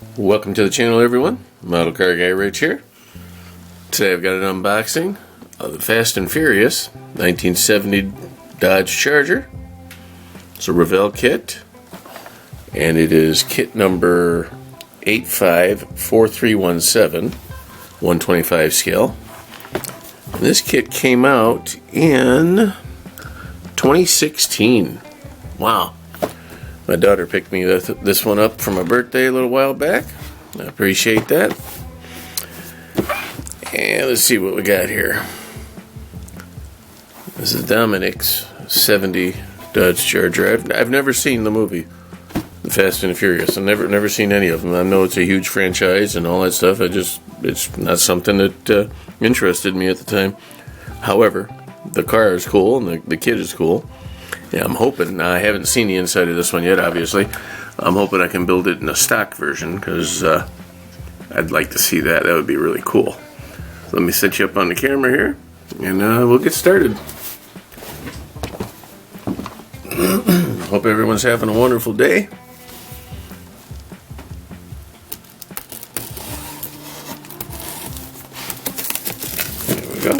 Welcome to the channel, everyone. Model Car Guy Rich here. Today I've got an unboxing of the Fast and Furious 1970 Dodge Charger. It's a Revell kit, and it is kit number 854317, 125 scale. And this kit came out in 2016. Wow. My daughter picked me this one up for my birthday a little while back. I appreciate that. And let's see what we got here. This is Dominic's 70 Dodge Charger. I've never seen the movie, The Fast and Furious. I've never seen any of them. I know it's a huge franchise and all that stuff. It's not something that interested me at the time. However, the car is cool and the kit is cool. Yeah, I'm hoping, I haven't seen the inside of this one yet, obviously. I'm hoping I can build it in a stock version, because I'd like to see that. That would be really cool. So let me set you up on the camera here, and we'll get started. Hope everyone's having a wonderful day. There we go.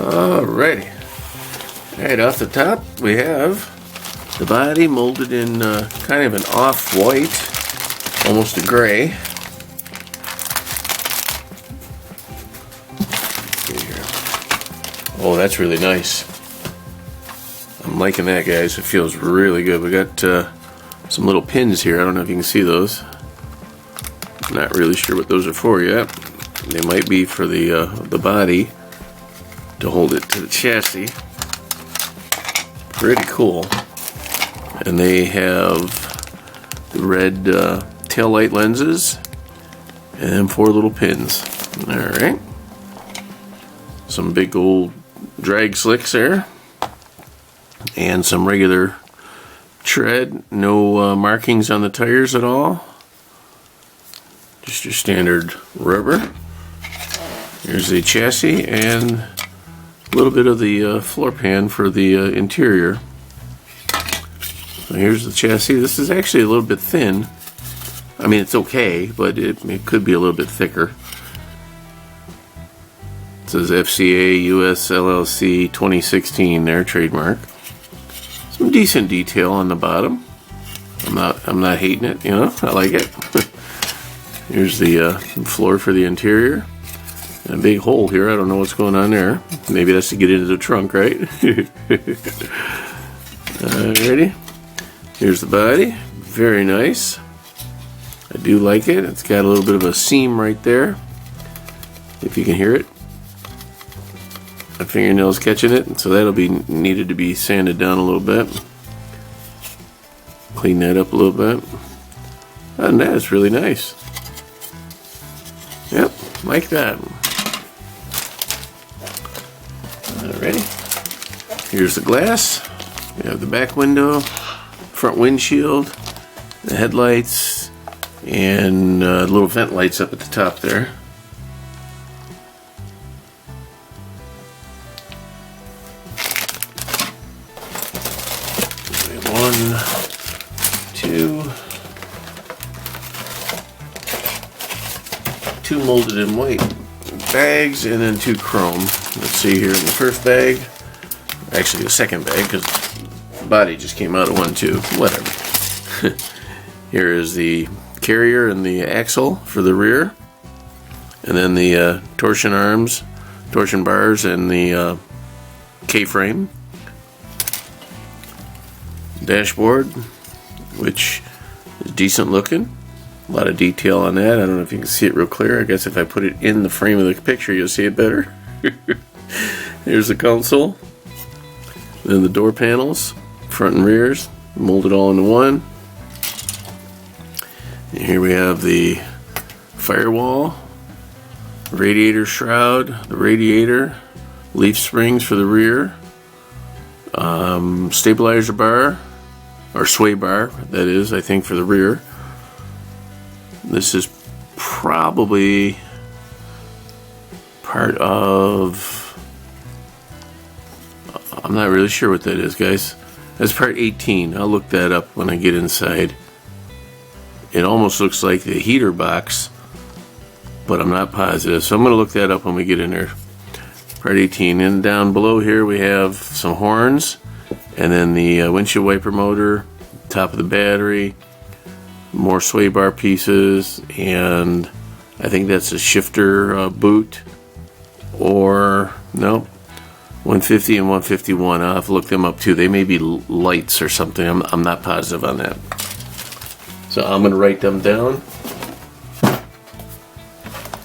Alrighty. Right off the top, we have the body molded in kind of an off-white, almost a gray. Oh, that's really nice. I'm liking that, guys. It feels really good. We got some little pins here. I don't know if you can see those. Not really sure what those are for yet. They might be for the body, to hold it to the chassis. Pretty cool. And they have the red taillight lenses and 4 little pins. Alright. Some big old drag slicks there. And some regular tread. No markings on the tires at all. Just your standard rubber. Here's the chassis and a little bit of the floor pan for the interior. So here's the chassis. This is actually a little bit thin. I mean, it's okay, but it could be a little bit thicker. It says FCA US LLC 2016 there, trademark. Some decent detail on the bottom. I'm not hating it, you know. I like it. Here's the floor for the interior. A big hole here. I don't know what's going on there. Maybe that's to get into the trunk, right? Alrighty. Here's the body. Very nice. I do like it. It's got a little bit of a seam right there, if you can hear it. My fingernail's catching it, so that'll be needed to be sanded down a little bit. Clean that up a little bit. And that's really nice. Yep, like that. Alrighty. Here's the glass. We have the back window, front windshield, the headlights, and little vent lights up at the top there. One, two molded in white bags, and then 2 chrome. Let's see here in the first bag, actually the second bag, because the body just came out of one too. Whatever. Here is the carrier and the axle for the rear, and then the torsion arms, torsion bars, and the K-frame. Dashboard, which is decent looking. A lot of detail on that. I don't know if you can see it real clear. I guess if I put it in the frame of the picture, you'll see it better. Here's the console. Then the door panels, front and rears, molded all into one. And here we have the firewall, radiator shroud, the radiator, leaf springs for the rear, stabilizer bar, or sway bar, that is, I think, for the rear. This is probably part of, I'm not really sure what that is, guys. That's part 18. I'll look that up when I get inside. It almost looks like the heater box, but I'm not positive, so I'm going to look that up when we get in there. Part 18. And down below here we have some horns, and then the windshield wiper motor, top of the battery, more sway bar pieces, and I think that's a shifter boot, or no, 150 and 151. I'll have to look them up too. They may be lights or something. I'm not positive on that. So I'm going to write them down.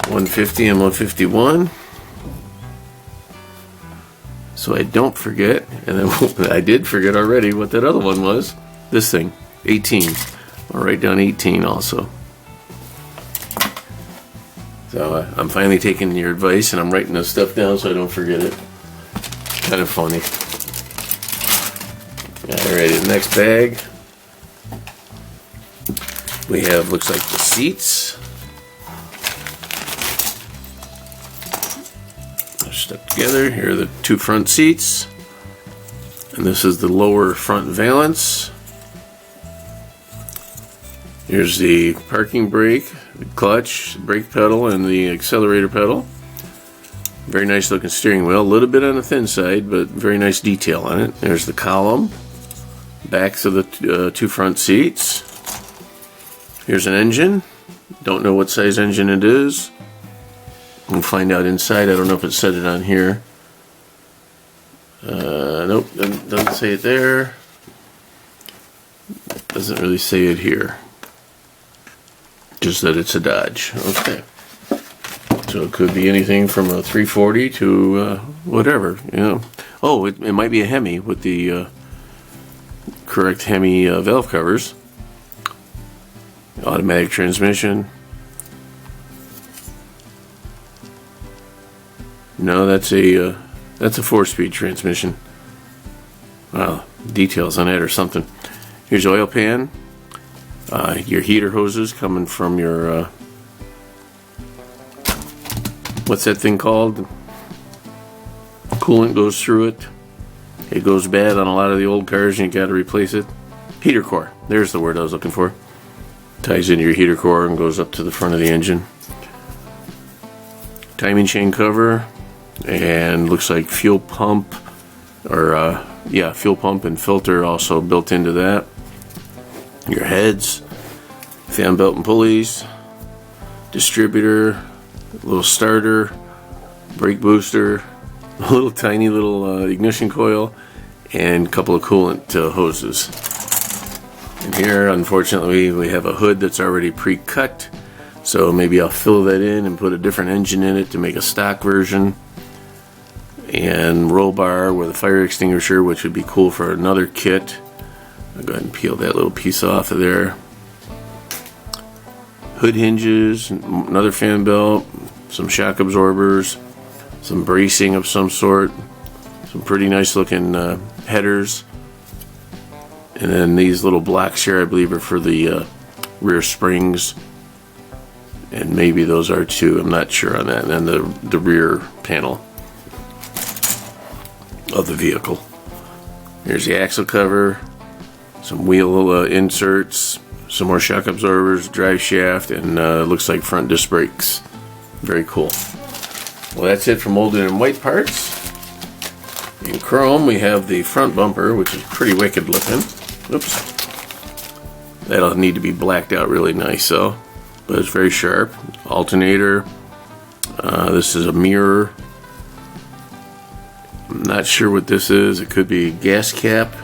150 and 151. So I don't forget, and then I did forget already what that other one was. This thing, 18. I'll write down 18 also. So I'm finally taking your advice and I'm writing this stuff down so I don't forget it. Kind of funny. Alright, the next bag we have, looks like the seats. They're stuck together. Here are the two front seats. And this is the lower front valance. Here's the parking brake, the clutch, brake pedal, and the accelerator pedal. Very nice looking steering wheel. A little bit on the thin side, but very nice detail on it. There's the column, backs of the two front seats. Here's an engine. Don't know what size engine it is. We'll find out inside. I don't know if it said it on here. Nope, doesn't say it there. Doesn't really say it here. Just that it's a Dodge. Okay. So it could be anything from a 340 to whatever, you know. Oh, it might be a Hemi with the correct Hemi valve covers. Automatic transmission. No, that's a 4-speed transmission. Wow, details on that or something. Here's oil pan. Your heater hoses coming from your what's that thing called? Coolant goes through it. It goes bad on a lot of the old cars and you got to replace it. Heater core. There's the word I was looking for. Ties into your heater core and goes up to the front of the engine. Timing chain cover, and looks like fuel pump, or fuel pump and filter also built into that. Your heads, fan belt and pulleys, distributor, little starter, brake booster, a little tiny little ignition coil, and a couple of coolant hoses. And here, unfortunately, we have a hood that's already pre-cut, so maybe I'll fill that in and put a different engine in it to make a stock version. And roll bar with a fire extinguisher, which would be cool for another kit. I'll go ahead and peel that little piece off of there. Hood hinges, another fan belt, some shock absorbers, some bracing of some sort, some pretty nice looking headers, and then these little blocks here I believe are for the rear springs, and maybe those are too, I'm not sure on that, and then the rear panel of the vehicle. Here's the axle cover, some wheel inserts, some more shock absorbers, drive shaft, and looks like front disc brakes. Very cool. Well, that's it from Molded in White parts. In chrome, we have the front bumper, which is pretty wicked looking. Oops. That'll need to be blacked out really nice, though. But it's very sharp. Alternator. This is a mirror. I'm not sure what this is. It could be gas cap.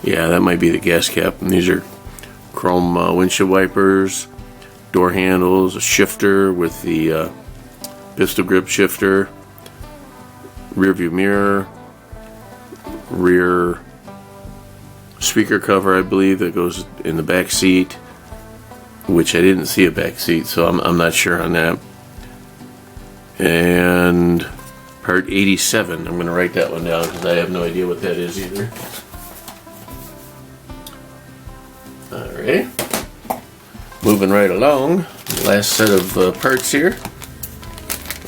Yeah, that might be the gas cap. And these are chrome windshield wipers, door handles, a shifter with the pistol grip shifter, rear view mirror, rear speaker cover, I believe, that goes in the back seat, which I didn't see a back seat, so I'm not sure on that. And part 87, I'm going to write that one down because I have no idea what that is either. Alright. Moving right along. Last set of parts here.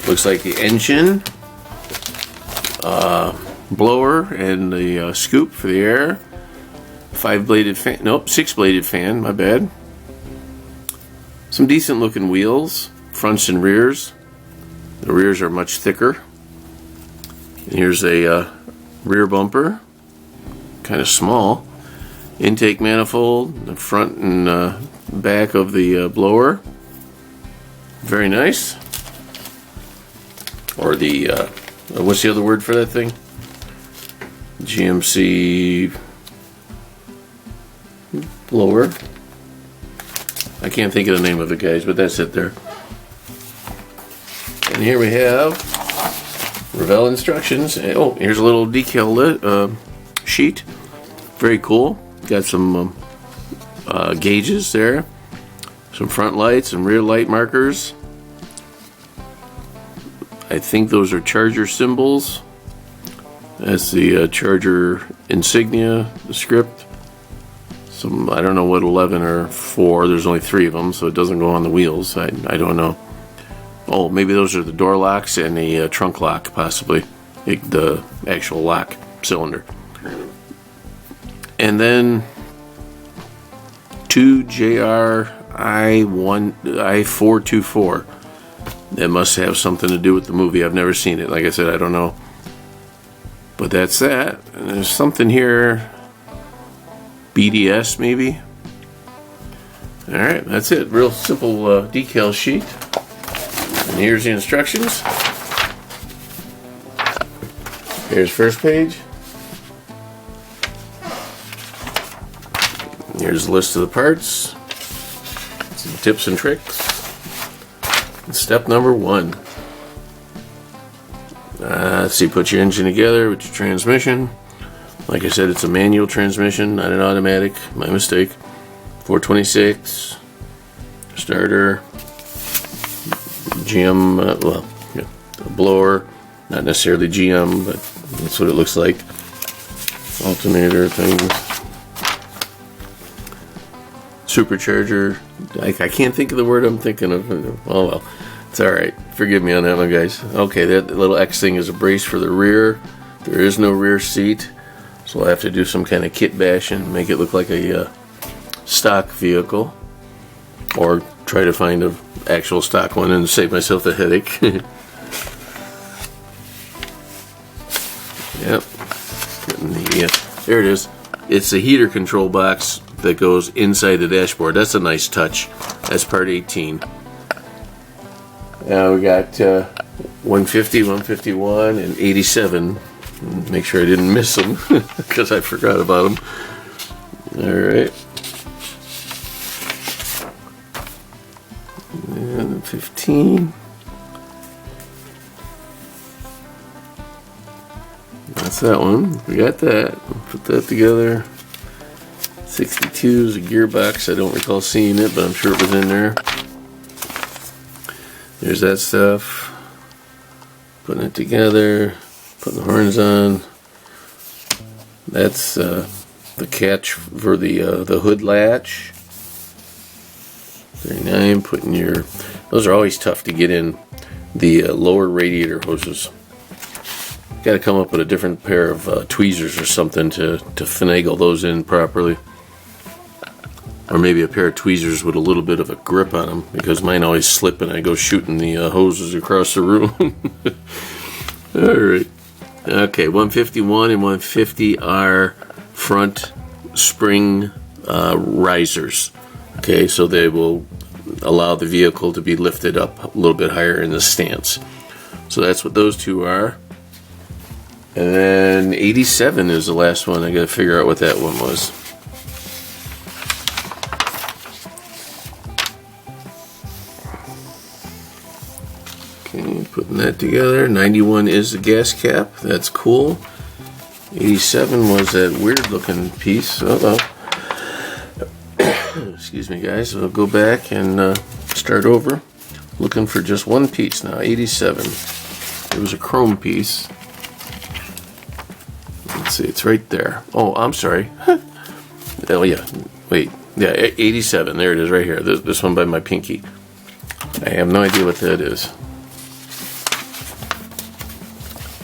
Looks like the engine, blower, and the scoop for the air. 5-bladed fan. Nope, 6-bladed fan. My bad. Some decent looking wheels, fronts and rears. The rears are much thicker. And here's a rear bumper, kind of small. Intake manifold, the front and back of the blower. Very nice. Or the, what's the other word for that thing? GMC blower. I can't think of the name of it, guys, but that's it there. And here we have Revell instructions. Oh, here's a little decal sheet. Very cool. Got some gauges there. Some front lights and rear light markers. I think those are charger symbols. That's the charger insignia, the script. Some, I don't know what 11 or 4. There's only 3 of them, so it doesn't go on the wheels. I don't know. Oh, maybe those are the door locks and the trunk lock, possibly. The actual lock cylinder. And then 2 JR I424. That must have something to do with the movie. I've never seen it. Like I said, I don't know. But that's that. And there's something here. BDS, maybe? Alright, that's it. Real simple decal sheet. And here's the instructions. Here's first page. Here's a list of the parts. Some tips and tricks. And step number 1. Let's see, put your engine together with your transmission. Like I said, it's a manual transmission, not an automatic. My mistake. 426. Starter. GM, well, yeah, a blower. Not necessarily GM, but that's what it looks like. Alternator things. Supercharger. I can't think of the word I'm thinking of. Oh well, it's alright. Forgive me on that one, guys. Okay, that little X thing is a brace for the rear. There is no rear seat, so I'll have to do some kind of kit bash and make it look like a stock vehicle, or try to find an actual stock one and save myself a headache. Yep. There it is. It's the heater control box that goes inside the dashboard. That's a nice touch. That's part 18. Now we got 150, 151, and 87. Make sure I didn't miss them because I forgot about them. Alright. And 15. That's that one. We got that. Put that together. 62 is a gearbox. I don't recall seeing it, but I'm sure it was in there. There's that stuff. Putting it together. Putting the horns on. That's the catch for the hood latch. 39. Putting your. Those are always tough to get in. The lower radiator hoses. Got to come up with a different pair of tweezers or something to finagle those in properly. Or maybe a pair of tweezers with a little bit of a grip on them, because mine always slip and I go shooting the hoses across the room. Alright. Okay, 151 and 150 are front spring risers. Okay, so they will allow the vehicle to be lifted up a little bit higher in the stance. So that's what those two are. And then 87 is the last one. I gotta figure out what that one was. Okay, putting that together. 91 is the gas cap. That's cool. 87 was that weird looking piece. Excuse me, guys. We'll go back and start over. Looking for just one piece now. 87. It was a chrome piece. Let's see, it's right there. Oh, I'm sorry. Oh yeah, wait, Yeah, 87. There it is right here. This one by my pinky. I have no idea what that is.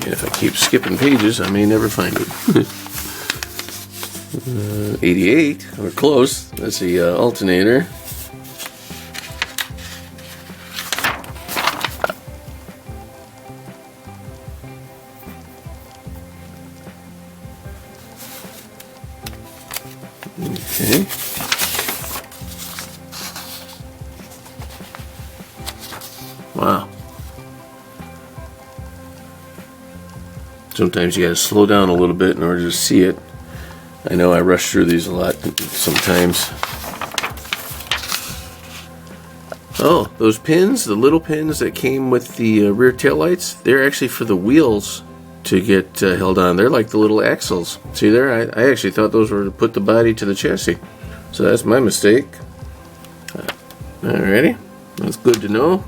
And if I keep skipping pages, I may never find it. 88. We're close. That's the alternator. Okay. Wow. Sometimes you gotta slow down a little bit in order to see it. I know I rush through these a lot sometimes. Oh, those pins, the little pins that came with the rear taillights, they're actually for the wheels to get held on. They're like the little axles. See there? I actually thought those were to put the body to the chassis. So that's my mistake. Alrighty. That's good to know.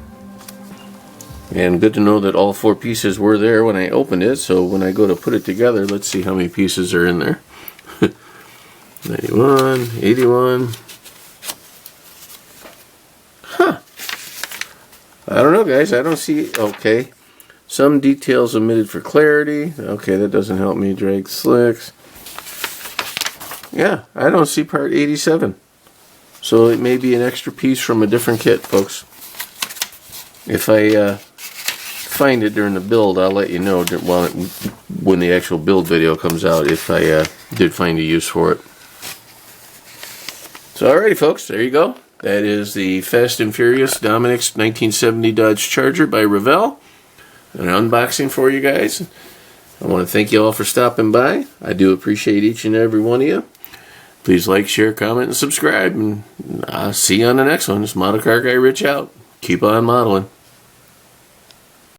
And good to know that all 4 pieces were there when I opened it. So when I go to put it together, let's see how many pieces are in there. 91, 81. Huh. I don't know, guys. I don't see. Okay. Some details omitted for clarity. Okay, that doesn't help me. Drag slicks. Yeah, I don't see part 87. So it may be an extra piece from a different kit, folks. If I find it during the build, I'll let you know when the actual build video comes out if I did find a use for it. So alrighty, folks, there you go. That is the Fast and Furious Dominic's 1970 Dodge Charger by Revell. An unboxing for you guys. I want to thank you all for stopping by. I do appreciate each and every one of you. Please like, share, comment, and subscribe. And I'll see you on the next one. This Model Car Guy Rich out. Keep on modeling.